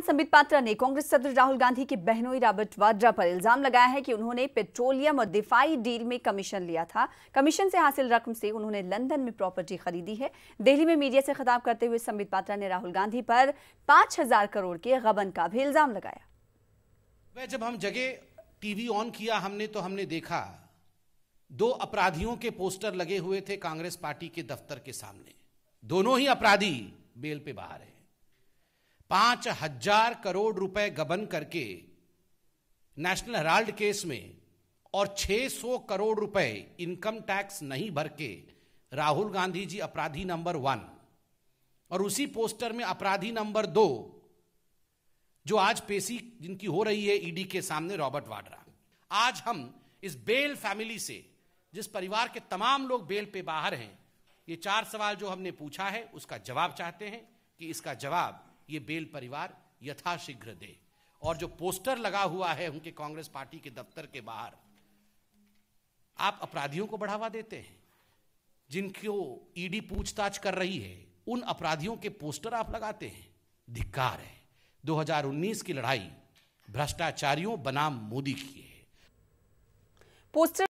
संबित पात्रा ने कांग्रेस सदस्य राहुल गांधी की बहनोई रॉबर्ट वाड्रा पर इल्जाम लगाया है कि उन्होंने पेट्रोलियम और दिफाई डील में कमीशन लिया था। कमीशन से हासिल रकम से उन्होंने लंदन में प्रॉपर्टी खरीदी है। दिल्ली में मीडिया से खिताब करते हुए संबित पात्रा ने राहुल गांधी पर 5,000 करोड़ के गबन का भी इल्जाम लगाया। जब हम जगह टीवी ऑन किया हमने देखा 2 अपराधियों के पोस्टर लगे हुए थे कांग्रेस पार्टी के दफ्तर के सामने। दोनों ही अपराधी बेल पे बाहर हैं। 5,000 करोड़ रुपए गबन करके नेशनल हेराल्ड केस में और 600 करोड़ रुपए इनकम टैक्स नहीं भर के राहुल गांधी जी अपराधी नंबर 1 और उसी पोस्टर में अपराधी नंबर 2 जो आज पेशी जिनकी हो रही है ईडी के सामने रॉबर्ट वाड्रा। आज हम इस बेल फैमिली से, जिस परिवार के तमाम लोग बेल पे बाहर हैं, ये 4 सवाल जो हमने पूछा है उसका जवाब चाहते हैं कि इसका जवाब ये बेल परिवार यथाशीघ्र दे। और जो पोस्टर लगा हुआ है उनके कांग्रेस पार्टी के दफ्तर के बाहर, आप अपराधियों को बढ़ावा देते हैं। जिनको ईडी पूछताछ कर रही है उन अपराधियों के पोस्टर आप लगाते हैं। धिक्कार है। 2019 की लड़ाई भ्रष्टाचारियों बनाम मोदी की है। पोस्टर